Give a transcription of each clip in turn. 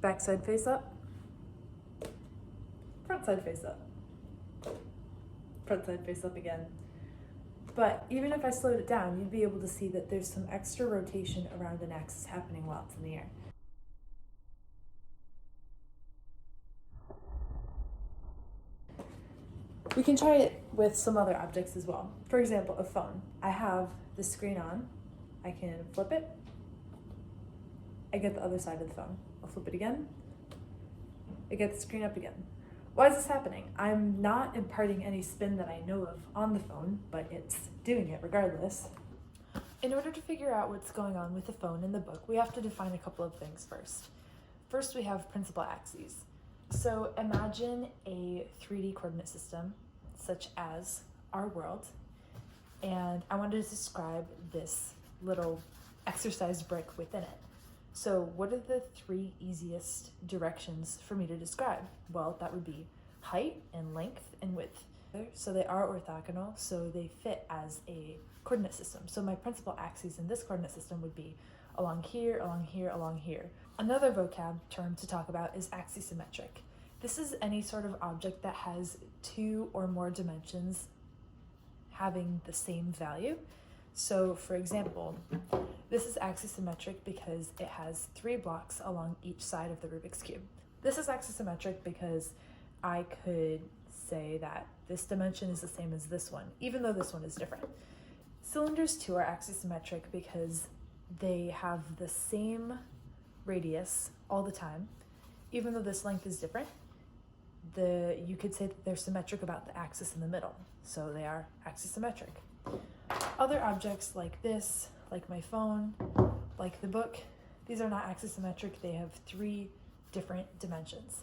Back side face up, front side face up, front side face up again. But even if I slowed it down, you'd be able to see that there's some extra rotation around an axis happening while it's in the air. We can try it with some other objects as well. For example, a phone. I have the screen on, I can flip it, I get the other side of the phone. I'll flip it again, I get the screen up again. Why is this happening? I'm not imparting any spin that I know of on the phone, but it's doing it regardless. In order to figure out what's going on with the phone in the book, we have to define a couple of things first. First, we have principal axes. So imagine a 3D coordinate system, such as our world, and I wanted to describe this little exercise brick within it. So what are the 3 easiest directions for me to describe? Well, that would be height and length and width. So they are orthogonal, so they fit as a coordinate system. So my principal axes in this coordinate system would be along here, along here, along here. Another vocab term to talk about is axisymmetric. This is any sort of object that has 2 or more dimensions having the same value. So for example, this is axisymmetric because it has 3 blocks along each side of the Rubik's Cube. This is axisymmetric because I could say that this dimension is the same as this one, even though this one is different. Cylinders too are axisymmetric because they have the same radius all the time, even though this length is different. You could say that they're symmetric about the axis in the middle, so they are axisymmetric. Other objects like this, like my phone, like the book, these are not axisymmetric. They have 3 different dimensions.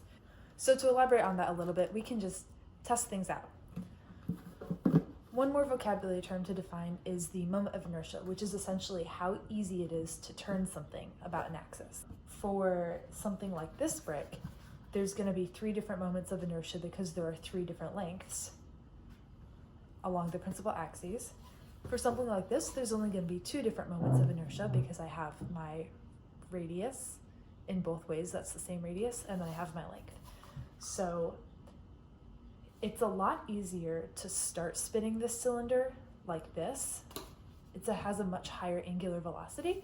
So to elaborate on that a little bit, we can just test things out. One more vocabulary term to define is the moment of inertia, which is essentially how easy it is to turn something about an axis. For something like this brick, there's going to be 3 different moments of inertia because there are 3 different lengths along the principal axes. For something like this, there's only going to be 2 different moments of inertia because I have my radius in both ways, that's the same radius, and then I have my length. So it's a lot easier to start spinning this cylinder like this. It has a much higher angular velocity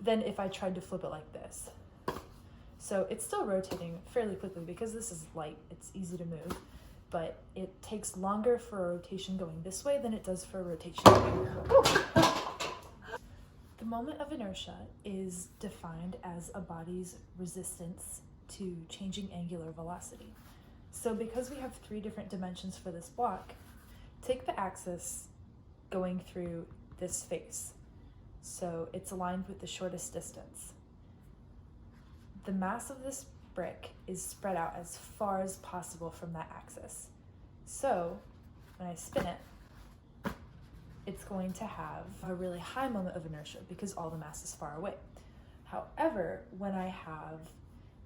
than if I tried to flip it like this. So it's still rotating fairly quickly because this is light, it's easy to move, but it takes longer for a rotation going this way than it does for a rotation going. The moment of inertia is defined as a body's resistance to changing angular velocity. So because we have 3 different dimensions for this block, take the axis going through this face. So it's aligned with the shortest distance. The mass of this brick is spread out as far as possible from that axis. So when I spin it, it's going to have a really high moment of inertia because all the mass is far away. However, when I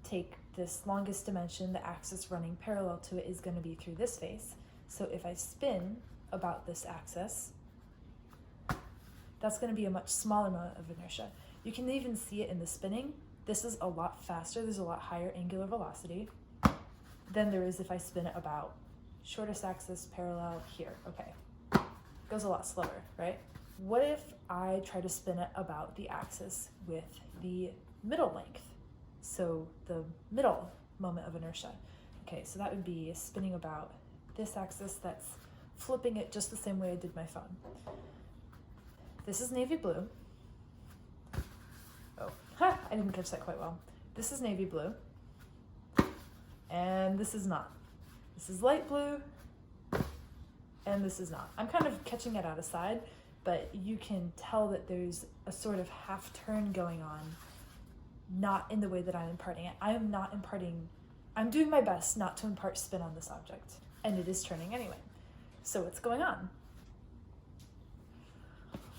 take this longest dimension, the axis running parallel to it is going to be through this face. So if I spin about this axis, that's going to be a much smaller moment of inertia. You can even see it in the spinning. This is a lot faster, there's a lot higher angular velocity than there is if I spin it about shortest axis parallel here. Okay, goes a lot slower, right? What if I try to spin it about the axis with the middle length? So the middle moment of inertia. Okay, so that would be spinning about this axis, that's flipping it just the same way I did my phone. This is navy blue. Oh, I didn't catch that quite well. This is navy blue, and this is not. This is light blue, and this is not. I'm kind of catching it out of side, but you can tell that there's a sort of half turn going on, not in the way that I'm imparting it. I'm doing my best not to impart spin on this object, and it is turning anyway. So what's going on?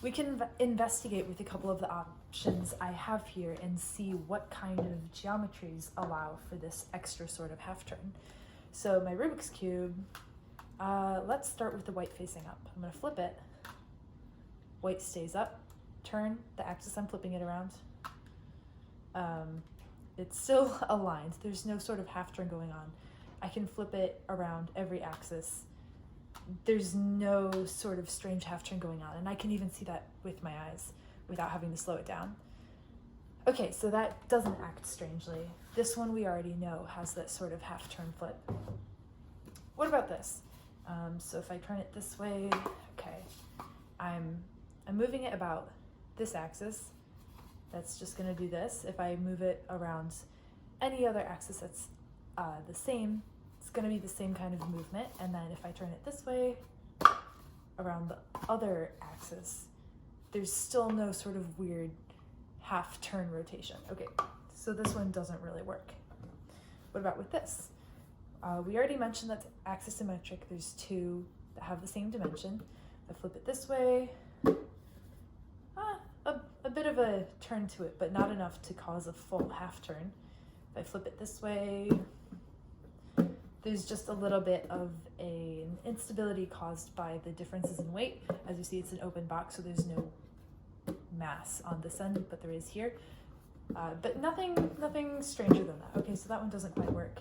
We can investigate with a couple of the options I have here and see what kind of geometries allow for this extra sort of half turn. So my Rubik's Cube, let's start with the white facing up. I'm going to flip it. White stays up. Turn the axis I'm flipping it around It's still aligned. There's no sort of half turn going on. I can flip it around every axis. There's no sort of strange half turn going on, and I can even see that with my eyes without having to slow it down. Okay, so that doesn't act strangely. This one we already know has that sort of half turn flip. What about this? So if I turn it this way, okay, I'm moving it about this axis. That's just going to do this. If I move it around any other axis that's the same, it's going to be the same kind of movement. And then if I turn it this way around the other axis, there's still no sort of weird half turn rotation. Okay, so this one doesn't really work. What about with this? We already mentioned that axis symmetric. There's two that have the same dimension. If I flip it this way, a bit of a turn to it, but not enough to cause a full half turn. If I flip it this way, there's just a little bit of an instability caused by the differences in weight. As you see, it's an open box, so there's no mass on this end, but there is here. But nothing stranger than that. Okay, so that one doesn't quite work.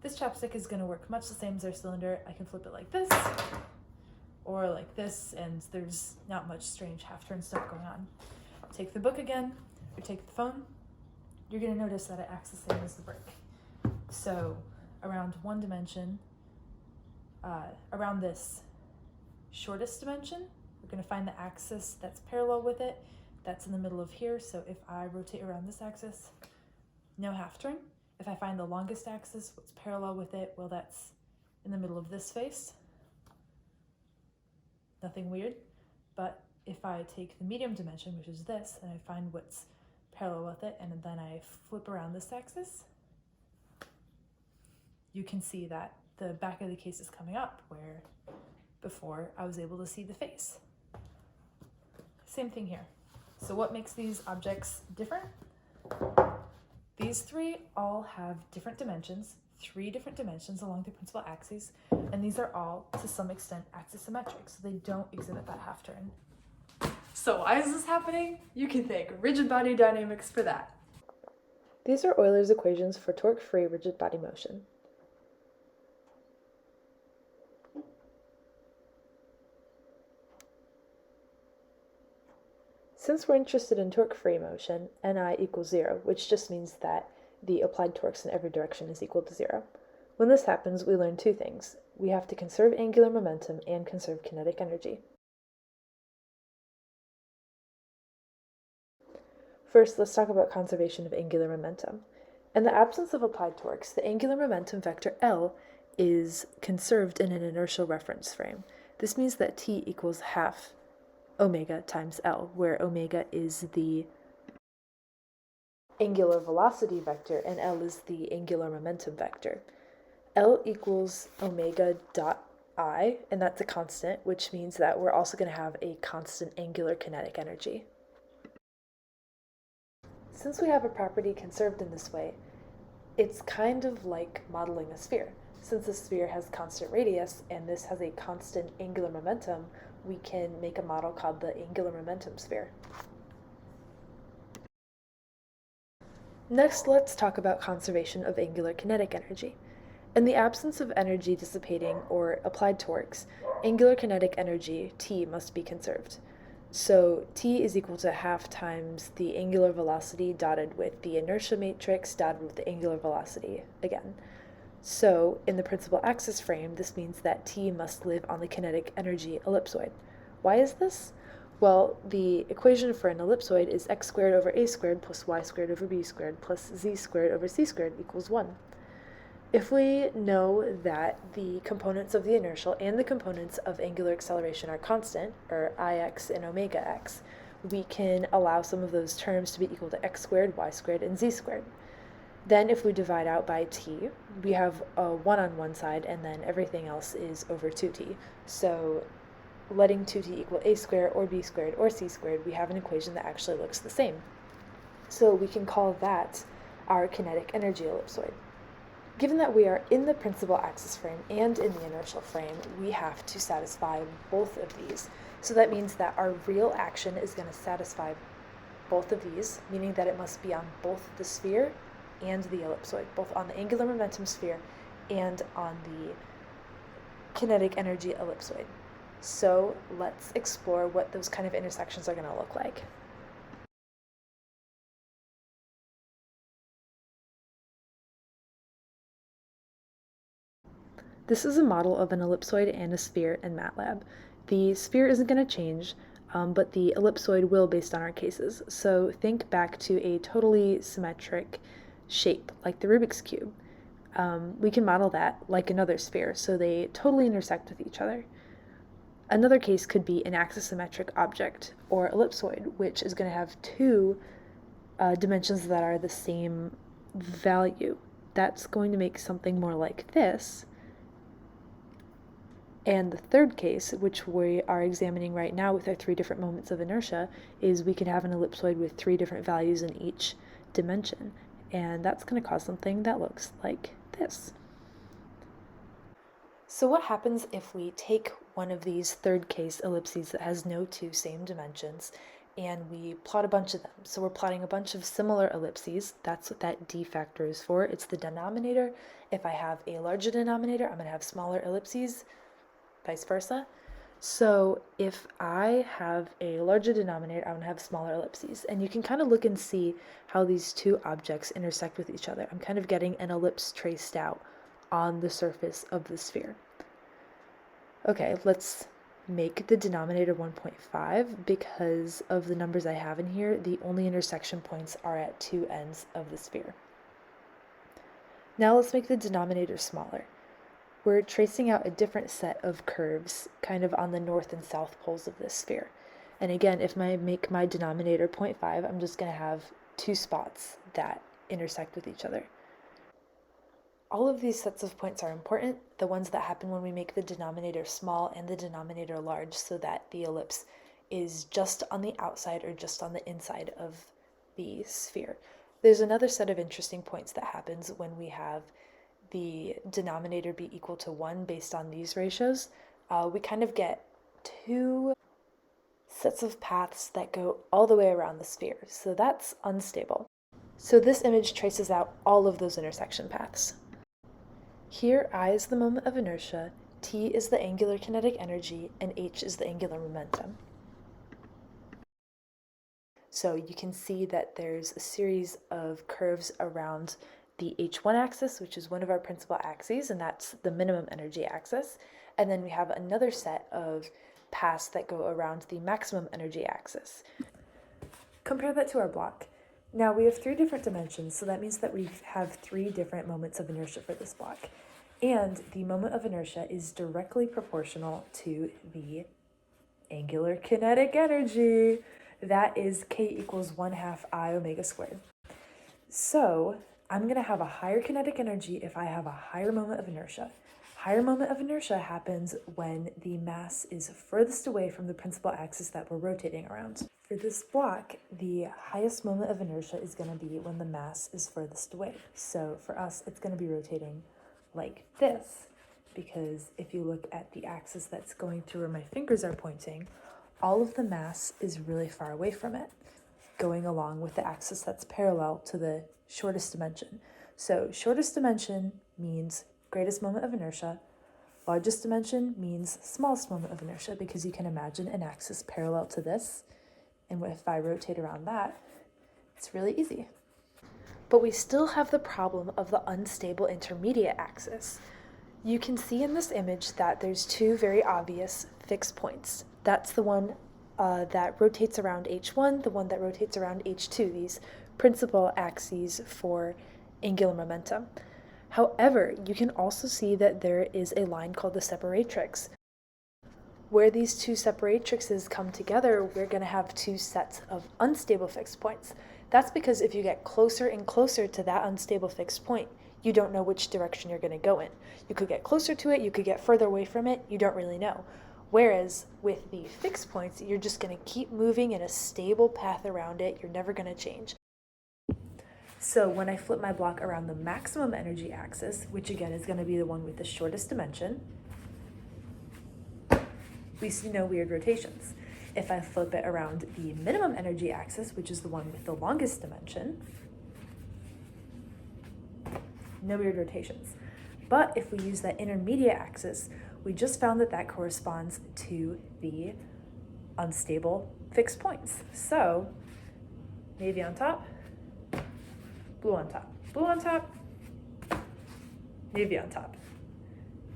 This chapstick is going to work much the same as our cylinder. I can flip it like this or like this, and there's not much strange half turn stuff going on. Take the book again, or take the phone. You're going to notice that it acts the same as the brick. So around one dimension, around this shortest dimension, we're going to find the axis that's parallel with it. That's in the middle of here. So if I rotate around this axis, no half turn. If I find the longest axis, what's parallel with it, well, that's in the middle of this face. Nothing weird. But if I take the medium dimension, which is this, and I find what's parallel with it, and then I flip around this axis, you can see that the back of the case is coming up, where before I was able to see the face. Same thing here. So what makes these objects different? These three all have different dimensions, 3 different dimensions along the principal axes, and these are all, to some extent, axis symmetric, so they don't exhibit that half turn. So why is this happening? You can thank rigid body dynamics for that. These are Euler's equations for torque-free rigid body motion. Since we're interested in torque-free motion, Ni equals 0, which just means that the applied torques in every direction is equal to 0. When this happens, we learn 2 things. We have to conserve angular momentum and conserve kinetic energy. First, let's talk about conservation of angular momentum. In the absence of applied torques, the angular momentum vector L is conserved in an inertial reference frame. This means that T equals half omega times L, where omega is the angular velocity vector and L is the angular momentum vector. L equals omega dot I, and that's a constant, which means that we're also going to have a constant angular kinetic energy. Since we have a property conserved in this way, it's kind of like modeling a sphere. Since the sphere has constant radius and this has a constant angular momentum, we can make a model called the angular momentum sphere. Next, let's talk about conservation of angular kinetic energy. In the absence of energy dissipating or applied torques, angular kinetic energy, T, must be conserved. So T is equal to half times the angular velocity dotted with the inertia matrix dotted with the angular velocity again. So in the principal axis frame, this means that T must live on the kinetic energy ellipsoid. Why is this? Well, the equation for an ellipsoid is x squared over a squared plus y squared over b squared plus z squared over c squared equals 1. If we know that the components of the inertial and the components of angular acceleration are constant, or ix and omega x, we can allow some of those terms to be equal to x squared, y squared, and z squared. Then if we divide out by t, we have a 1 on one side, and then everything else is over 2t. So letting 2t equal a squared, or b squared, or c squared, we have an equation that actually looks the same. So we can call that our kinetic energy ellipsoid. Given that we are in the principal axis frame and in the inertial frame, we have to satisfy both of these. So that means that our real action is going to satisfy both of these, meaning that it must be on both the sphere and the ellipsoid, both on the angular momentum sphere and on the kinetic energy ellipsoid. So let's explore what those kind of intersections are going to look like. This is a model of an ellipsoid and a sphere in MATLAB. The sphere isn't going to change, but the ellipsoid will based on our cases. So think back to a totally symmetric shape, like the Rubik's Cube. We can model that like another sphere, so they totally intersect with each other. Another case could be an axisymmetric object, or ellipsoid, which is going to have two dimensions that are the same value. That's going to make something more like this. And the third case, which we are examining right now with our 3 different moments of inertia, is we can have an ellipsoid with 3 different values in each dimension. And that's going to cause something that looks like this. So what happens if we take one of these third case ellipses that has no 2 same dimensions and we plot a bunch of them? So we're plotting a bunch of similar ellipses. That's what that D factor is for. It's the denominator. If I have a larger denominator, I'm going to have smaller ellipses, vice versa. So if I have a larger denominator, I'm going to have smaller ellipses. And you can kind of look and see how these 2 objects intersect with each other. I'm kind of getting an ellipse traced out on the surface of the sphere. Okay, let's make the denominator 1.5 because of the numbers I have in here. The only intersection points are at 2 ends of the sphere. Now let's make the denominator smaller. We're tracing out a different set of curves kind of on the north and south poles of this sphere. And again, if I make my denominator 0.5, I'm just going to have 2 spots that intersect with each other. All of these sets of points are important, the ones that happen when we make the denominator small and the denominator large, so that the ellipse is just on the outside or just on the inside of the sphere. There's another set of interesting points that happens when we have the denominator be equal to 1 based on these ratios. We kind of get 2 sets of paths that go all the way around the sphere, so that's unstable. So this image traces out all of those intersection paths. Here I is the moment of inertia, T is the angular kinetic energy, and H is the angular momentum. So you can see that there's a series of curves around the H1 axis, which is one of our principal axes, and that's the minimum energy axis. And then we have another set of paths that go around the maximum energy axis. Compare that to our block. Now we have 3 different dimensions, so that means that we have 3 different moments of inertia for this block. And the moment of inertia is directly proportional to the angular kinetic energy. That is K equals 1/2 I omega squared. So I'm going to have a higher kinetic energy if I have a higher moment of inertia. Higher moment of inertia happens when the mass is furthest away from the principal axis that we're rotating around. For this block, the highest moment of inertia is going to be when the mass is furthest away. So for us, it's going to be rotating like this, because if you look at the axis that's going through where my fingers are pointing, all of the mass is really far away from it, going along with the axis that's parallel to the shortest dimension. So shortest dimension means greatest moment of inertia. Largest dimension means smallest moment of inertia, because you can imagine an axis parallel to this, and if I rotate around that, it's really easy. But we still have the problem of the unstable intermediate axis. You can see in this image that there's 2 very obvious fixed points. That's the one that rotates around H1, the one that rotates around H2, these principal axes for angular momentum. However, you can also see that there is a line called the separatrix. Where these 2 separatrixes come together, we're going to have 2 sets of unstable fixed points. That's because if you get closer and closer to that unstable fixed point, you don't know which direction you're going to go in. You could get closer to it, you could get further away from it, you don't really know. Whereas with the fixed points, you're just going to keep moving in a stable path around it, you're never going to change. So when I flip my block around the maximum energy axis, which again is going to be the one with the shortest dimension, we see no weird rotations. If I flip it around the minimum energy axis, which is the one with the longest dimension, no weird rotations. But if we use that intermediate axis, we just found that that corresponds to the unstable fixed points. So navy on top, blue on top, blue on top, navy on top.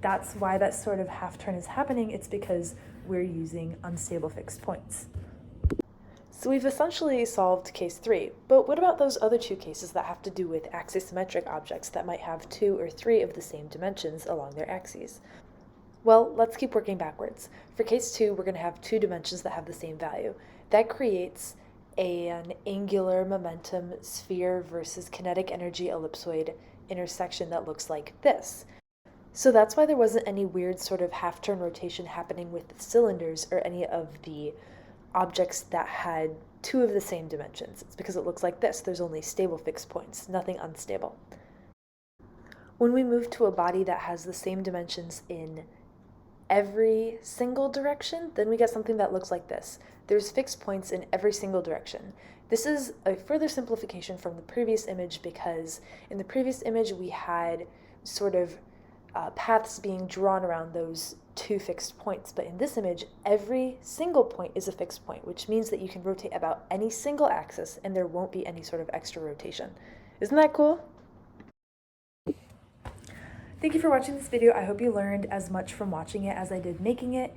That's why that sort of half turn is happening. It's because we're using unstable fixed points. So we've essentially solved case 3, but what about those other 2 cases that have to do with axisymmetric objects that might have 2 or 3 of the same dimensions along their axes? Well, let's keep working backwards. For case 2, we're going to have 2 dimensions that have the same value. That creates an angular momentum sphere versus kinetic energy ellipsoid intersection that looks like this. So that's why there wasn't any weird sort of half-turn rotation happening with the cylinders or any of the objects that had 2 of the same dimensions. It's because it looks like this. There's only stable fixed points, nothing unstable. When we move to a body that has the same dimensions in every single direction, then we get something that looks like this. There's fixed points in every single direction. This is a further simplification from the previous image because in the previous image we had sort of paths being drawn around those 2 fixed points, but in this image every single point is a fixed point, which means that you can rotate about any single axis and there won't be any sort of extra rotation. Isn't that cool? Thank you for watching this video. I hope you learned as much from watching it as I did making it.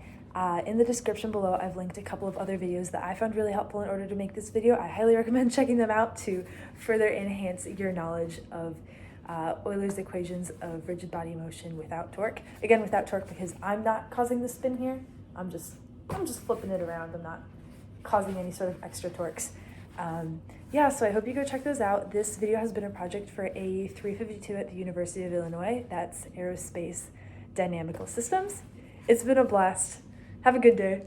In the description below, I've linked a couple of other videos that I found really helpful in order to make this video. I highly recommend checking them out to further enhance your knowledge of Euler's equations of rigid body motion without torque. Again, without torque because I'm not causing the spin here. I'm just flipping it around. I'm not causing any sort of extra torques. Yeah, so I hope you go check those out. This video has been a project for a 352 at the University of Illinois. That's Aerospace Dynamical Systems. It's been a blast. Have a good day.